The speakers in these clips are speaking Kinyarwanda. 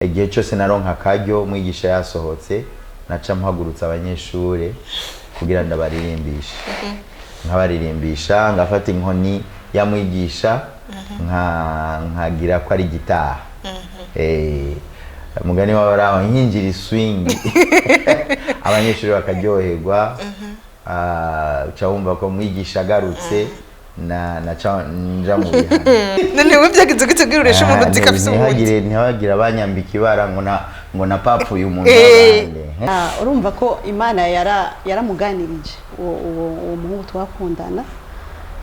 igihe cyose naronka akaryo mwigisha yasohotse naca mpagurutsa abanyeshure kugira ndabaririmbisha nkabaririmbisha ngafata inkoni ya mwigisha nkagira ko ari gitaha mugani wabaraho nkinjira swing abanyeshure bakaryoherwa ucawumva ko mwigisha agarutse na nja mu bihano none wibyagize gitegereresha umuntu zikafise ubundi ntihagira abanyambika ibara ngo na papu uyu muntu abande urumva ko Imana yaramuganirije uwo muhungu twakundana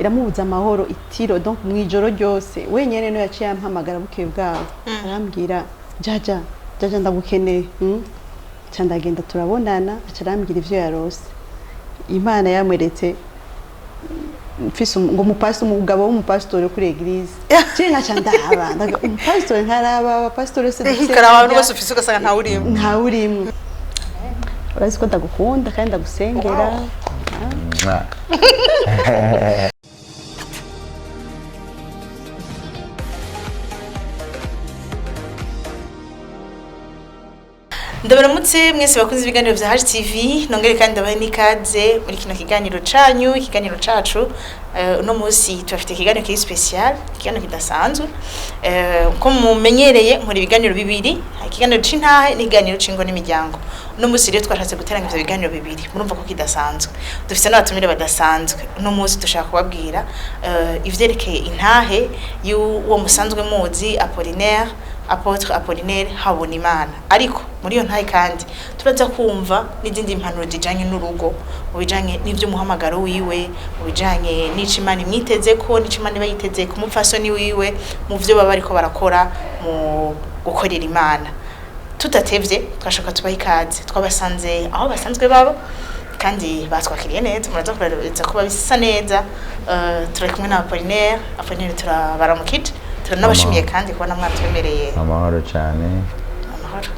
iramubuza amahoro itiro donc mwijoro ryose wenyene no yaciye ampamagara buke bwawe arambwira jaja ndagukeneye cyandagenda turabonana acarambwira ivyo yarose Imana yamweretse mfise ngo umugabo w'umupasitore kuri eglise cenga cyandaba ndaga umupasitore ntaraba pasitore se karaba n'ubose ufise ugasanga nta urimwe urazi ko ndagukunda kandi ndagusengera ndabaramutse mwese bakunze ibiganiro vya HTV nongere kandi ndabahe n'ikaze muri kino kiganiro cacu uno munsi tubafite ikiganiro kiri special ikiganiro kidasanzwe ko mumenyereye muri ibiganiro bibiri ikiganiro c'intahe n'ikiganiro c'ingo n'imiryango uno munsi rero twashatse guteranya ivyo biganiro bibiri murumva ko kidasanzwe dufite n'abatumire badasanzwe uno munsi dushaka kubabwira ivyerekeye intahe y'uwo musanzwe muzi Apotre Apollinaire Habonimana ariko muri yo ntaye kandi turaza kumva n'izindi impanuro zijanye n'urugo ubijanye n'ivyo muhamagaro wiwe ubijanye n'icimana imwitezeko n'icimana bayitezeko umupfasoni wiwe mu vyo baba ariko barakora mu gukorera Imana tutatevye twashaka tubaha ikaze twabasanze aho basanzwe baba kandi batwakiriye neza muraza kurareza kuba bisa neza turi kumwe na Apollinaire turabaramukije turanabashimiye kandi kubona mwatwemereye amahoro cyane amahoro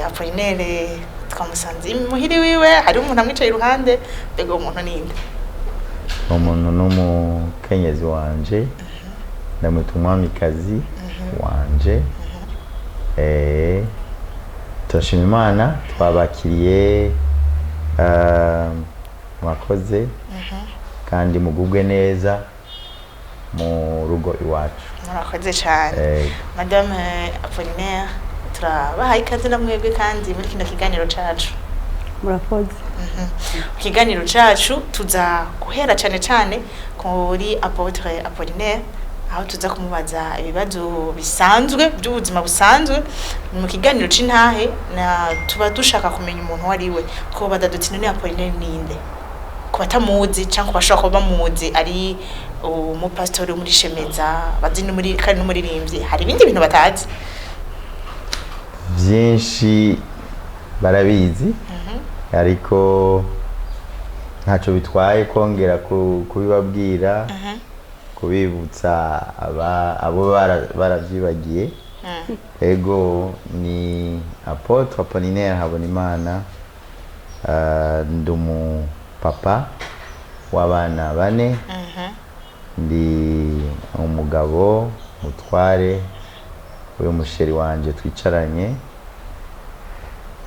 Apollinaire twamusanze muhiri wiwe hari umuntu amwicaye iruhande mbega umuntu ninde umuntu n'umukenyezi wanje ndamwita umwamikazi wanje turashima Imana twabakiriye mwakoze kandi mugubwe neza mu rugo iwacu murakoze cyane Madame Apollinaire turabahaye ikaze namwebwe kandi muri kino kiganiro cacu murakoze ikiganiro cacu tuza guhera cyane kuri Apotre Apollinaire aho tuza kumubaza ibibazo bisanzwe by'ubuzima busanzwe mu kiganiro c'intahe na tuba dushaka kumenya umuntu wari we ko badadutine ni Apollinaire ninde ko batamuzi cyangwa bashaka kuba bamuzi ari umupastori muri Shemeza bazini muri kandi n'umuririmbyi hari ibindi bintu batazi byinshi barabizi ariko ntacyo bitwaye kongera kubibabwira kubibutsa abo baravyibagiye ego ni Apotre Apollinaire Habonimana ndumu papa w'abana 4 ndi umugabo mutware uyu musheri wanje twicaranye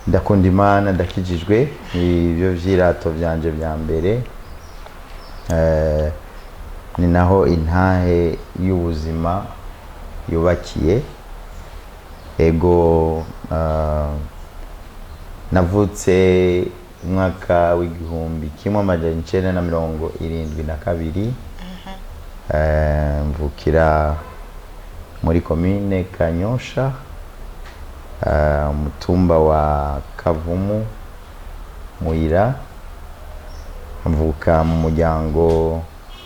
ndakunda Imana ndakijijwe ibyo vyirato vyanje bya mbere ni naho intahe y'ubuzima yubakiye ego navutse mwaka w'igihumbi kimwe amajana 1972 mvukira muri commune Kanyosha mutumba wa Kavumu Muira mvuka mu muryango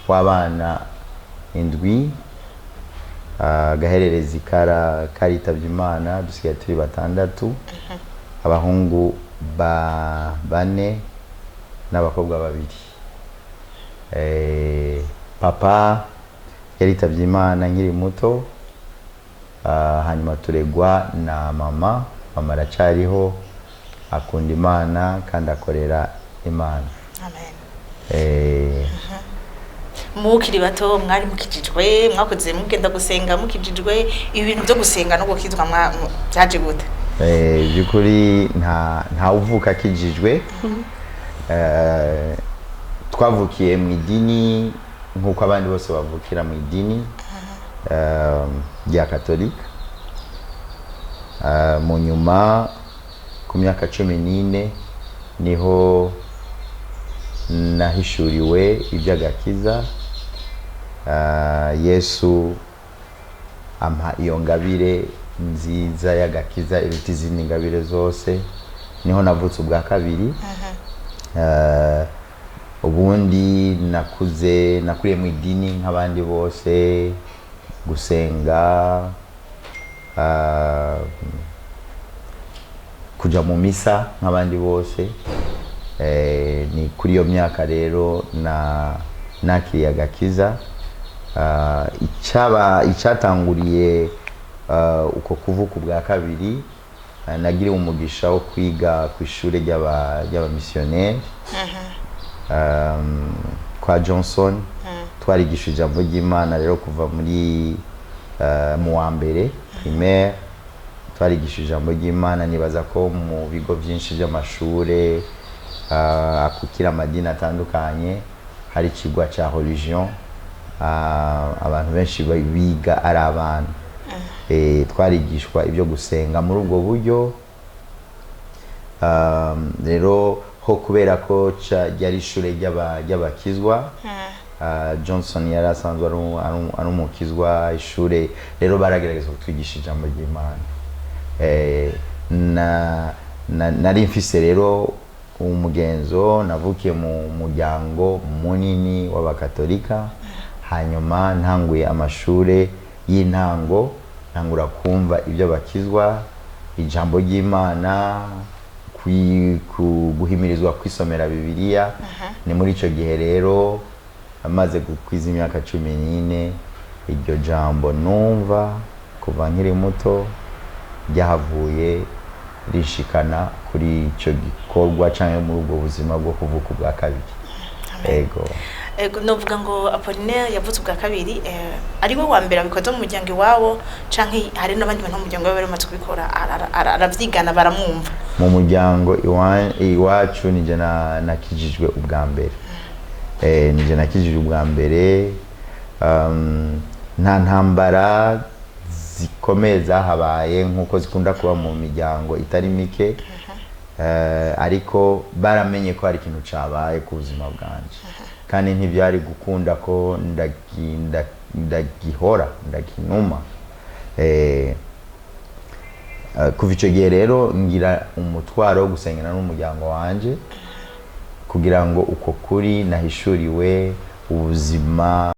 w'abana 7 gahererezi karitavye Imana dusigaye turi 6 abahungu 4 n'abakobwa 2 papa yaritavye Imana nkiri muto hanyuma turegwa na mama aracariho akunda Imana kandi akorera Imana amen mukiri bato mwari mukijijwe mwakoze mugenda gusenga mukijijwe ibintu byo gusenga no gukizwa byaje gute? Byukuri nta uvuka akijijwe. Twavukiye mu idini nk'uko abandi bose bavukira mu idini rya Katolika. Mu nyuma ku myaka 14 niho nahishuriwe iby'agakiza. Yesu ampa iyo ngabire nziza y'agakiza iruta izindi ngabire zose. Niho navutse ubwa kabiri. Ubundi nakuriye mu idini nk'abandi bose, gusenga, kuja mu misa nk'abandi bose. Ni kuri iyo myaka rero nakiriye agakiza. Icyatanguriye uko kuvuka ubwa kabiri, nagiriwe umugisha wo kwiga ku ishuri ry'abamisiyoneri kwa Johnson. Twarigisha ijambo ry'Imana rero kuva muri mu wa mbere primaire. Twarigisha ijambo ry'Imana. Nibaza ko mu bigo byinshi by'amashure akukira amadini atandukanye hari ikigwa cya religion, abantu benshi biga ari abana. Twarigishwa ibyo gusenga muri ubwo buryo. Rero ho kubera ko ryari ishure ry'abakizwa, Johnson yari asanzwe ari umukizwa. Ishure rero baragerageza kutwigisha ijambo ry'Imana. Nari mfise rero umugenzo, navukiye mu muryango munini w'abakatolika. Hanyuma ntanguye amashure y'intango, ntangura kumva ibyo bakizwa, ijambo ry'Imana, guhimirizwa kwisomera Bibiliya. Ni muri icyo gihe rero amaze gukwiza imyaka 14 iryo jambo numva kuva nkiri muto ryahavuye rishikana kuri icyo gikorwa cyangwa muri ubwo buzima bwo kuvuka ubwa kabiri. Ego novuga ngo Apollinaire yavutse ubwa kabiri, ari we wa mbere abikoze mu muryango iwabo canke hari n'abandi bantu mu muryango bari bamaze kubikora aravyigana baramwumva? Mu muryango iwacu nije nakijijwe ubwa mbere. Nije nakijijwe ubwa mbere. Nta ntambara zikomeye zahabaye nk'uko zikunda kuba mu miryango itari mike. Ariko baramenye ko hari ikintu cabaye ku buzima bwanje, kandi ntibyari gukunda ko ndaginuma. Kuva icyo gihe rero ngira umutwaro wo gusengera n'umuryango wanje kugira ngo uko kuri nahishuriwe ubuzima